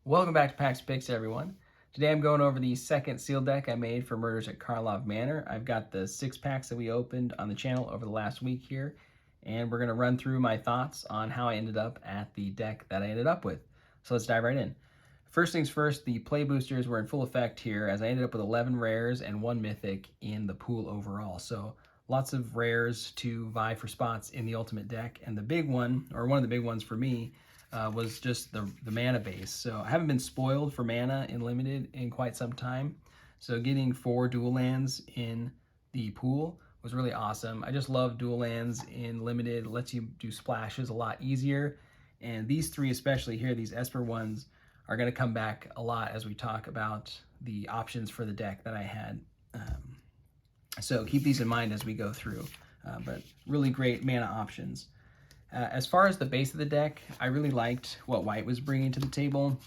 Welcome back to Pax Picks, everyone. Today I'm going over the second sealed deck I made for Murders at Karlov Manor. I've got the 6 packs that we opened on the channel over the last week here, and we're going to run through my thoughts on how I ended up at the deck that I ended up with. So let's dive right in. First things first, the play boosters were in full effect here as I ended up with 11 rares and 1 mythic in the pool overall. So lots of rares to vie for spots in the ultimate deck, and the big one, or one of the big ones for me, was just the mana base. So I haven't been spoiled for mana in Limited in quite some time. So getting 4 dual lands in the pool was really awesome. I just love dual lands in Limited. It lets you do splashes a lot easier. And these 3 especially here, these Esper ones, are going to come back a lot as we talk about the options for the deck that I had. So keep these in mind as we go through. But really great mana options. As far as the base of the deck, I really liked what white was bringing to the table.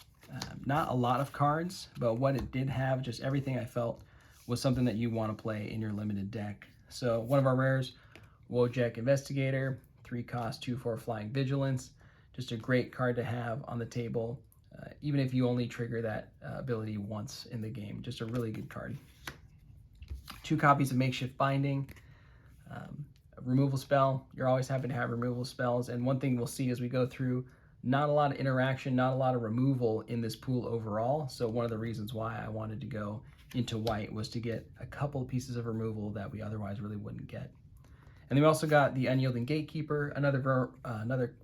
Not a lot of cards, but what it did have, just everything I felt was something that you want to play in your limited deck. So one of our rares, Wojek Investigator, 3 cost, 2/4 flying vigilance. Just a great card to have on the table, even if you only trigger that ability once in the game. Just a really good card. 2 copies of Makeshift Binding. Removal spell. You're always happy to have removal spells, and one thing we'll see as we go through, not a lot of interaction, not a lot of removal in this pool overall. So one of the reasons why I wanted to go into white was to get a couple pieces of removal that we otherwise really wouldn't get. And then we also got the Unyielding Gatekeeper, another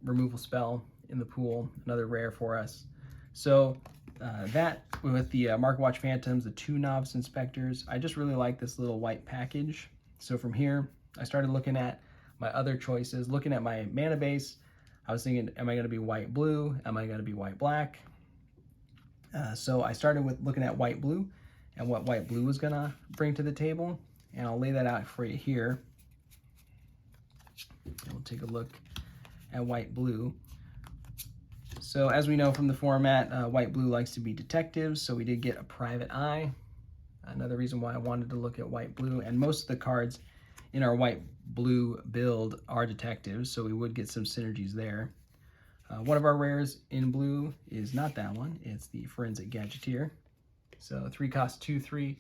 removal spell in the pool, another rare for us. So that with the Market Watch Phantoms, the 2 Novice Inspectors, I just really like this little white package. So from here, I started looking at my other choices, looking at my mana base. I was thinking, am I going to be white-blue? Am I going to be white-black? So I started with looking at white-blue and what white-blue was going to bring to the table. And I'll lay that out for you here. And we'll take a look at white-blue. So as we know from the format, white-blue likes to be detectives. So we did get a Private Eye. Another reason why I wanted to look at white-blue. And most of the cards in our white-blue build are detectives, so we would get some synergies there. One of our rares in blue is not that one. It's the Forensic Gadgeteer. So 3 cost, 2/3.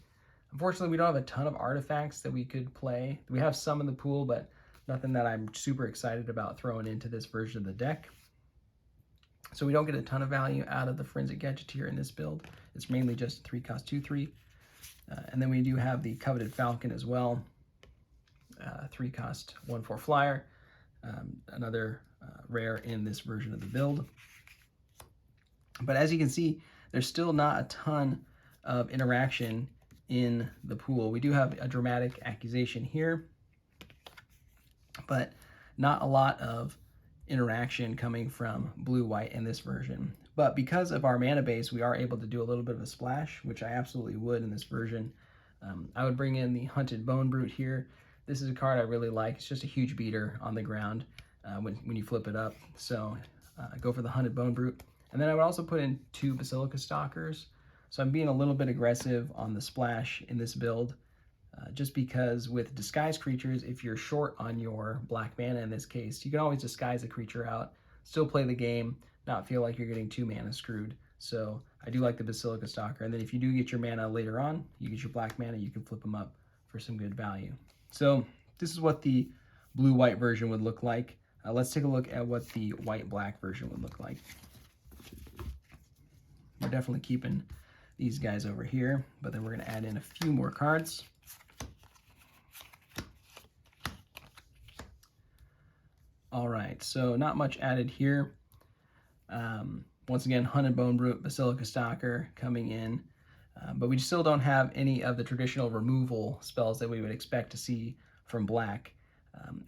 Unfortunately, we don't have a ton of artifacts that we could play. We have some in the pool, but nothing that I'm super excited about throwing into this version of the deck. So we don't get a ton of value out of the Forensic Gadgeteer in this build. It's mainly just 3 cost, 2/3. And then we do have the Coveted Falcon as well. 3 cost, 1/4 flyer, another rare in this version of the build. But as you can see, there's still not a ton of interaction in the pool. We do have a Dramatic Accusation here, but not a lot of interaction coming from blue-white in this version. But because of our mana base, we are able to do a little bit of a splash, which I absolutely would in this version. I would bring in the Hunted Bone Brute here. This is a card I really like. It's just a huge beater on the ground when you flip it up. So go for the Hunted Bone Brute. And then I would also put in 2 Basilica Stalkers. So I'm being a little bit aggressive on the splash in this build, just because with Disguise Creatures, if you're short on your black mana in this case, you can always disguise the creature out, still play the game, not feel like you're getting 2 mana screwed. So I do like the Basilica Stalker. And then if you do get your mana later on, you get your black mana, you can flip them up for some good value. So this is what the blue-white version would look like. Let's take a look at what the white-black version would look like. We're definitely keeping these guys over here, but then we're going to add in a few more cards. All right, so not much added here. Once again, Hunted Bone Brute, Basilica Stalker coming in. But we still don't have any of the traditional removal spells that we would expect to see from black.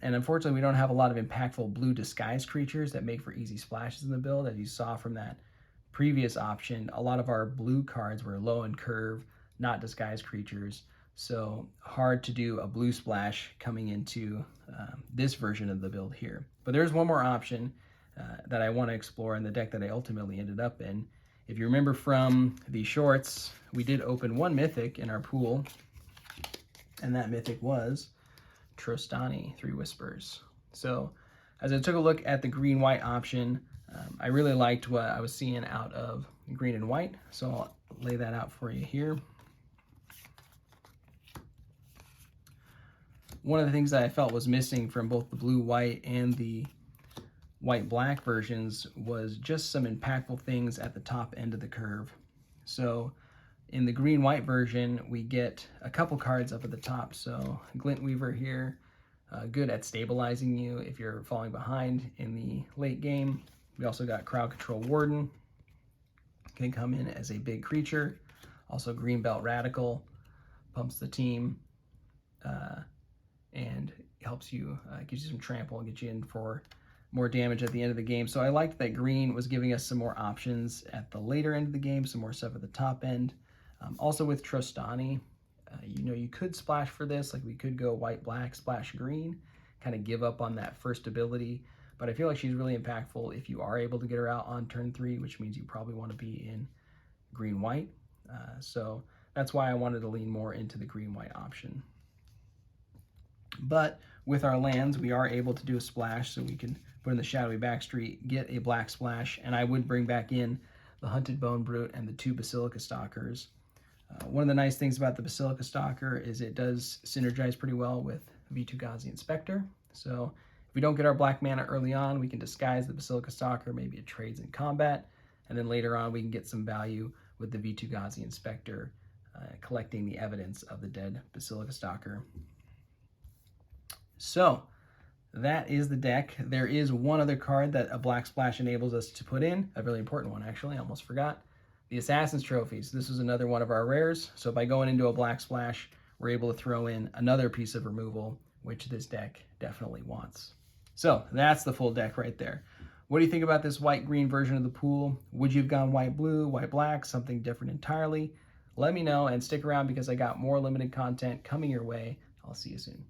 And unfortunately, we don't have a lot of impactful blue disguise creatures that make for easy splashes in the build. As you saw from that previous option, a lot of our blue cards were low in curve, not disguise creatures. So hard to do a blue splash coming into this version of the build here. But there's one more option that I want to explore in the deck that I ultimately ended up in. If you remember from the shorts, we did open 1 mythic in our pool, and that mythic was Trostani, 3 Whispers. So as I took a look at the green-white option, I really liked what I was seeing out of green and white, so I'll lay that out for you here. One of the things that I felt was missing from both the blue-white and the white-black versions was just some impactful things at the top end of the curve. So in the green-white version, we get a couple cards up at the top. So Glint Weaver here, good at stabilizing you if you're falling behind in the late game. We also got Crowd Control Warden, can come in as a big creature. Also Greenbelt Radical, pumps the team, and helps you, gives you some trample and get you in for more damage at the end of the game. So I liked that green was giving us some more options at the later end of the game, some more stuff at the top end. Also with Trostani, you could splash for this, like we could go white-black, splash green, kind of give up on that first ability, but I feel like she's really impactful if you are able to get her out on turn 3, which means you probably want to be in green-white. So that's why I wanted to lean more into the green-white option. But with our lands, we are able to do a splash, so we can put in the Shadowy Backstreet, get a black splash, and I would bring back in the Hunted Bone Brute and the 2 Basilica Stalkers. One of the nice things about the Basilica Stalker is it does synergize pretty well with Vitu-Ghazi Inspector. So if we don't get our black mana early on, we can disguise the Basilica Stalker, maybe it trades in combat, and then later on we can get some value with the Vitu-Ghazi Inspector, collecting the evidence of the dead Basilica Stalker. So that is the deck. There is one other card that a black splash enables us to put in, a really important one actually, I almost forgot. The Assassin's Trophies. This is another one of our rares, so by going into a black splash, we're able to throw in another piece of removal, which this deck definitely wants. So that's the full deck right there. What do you think about this white-green version of the pool? Would you have gone white-blue, white-black, something different entirely? Let me know and stick around because I got more limited content coming your way. I'll see you soon.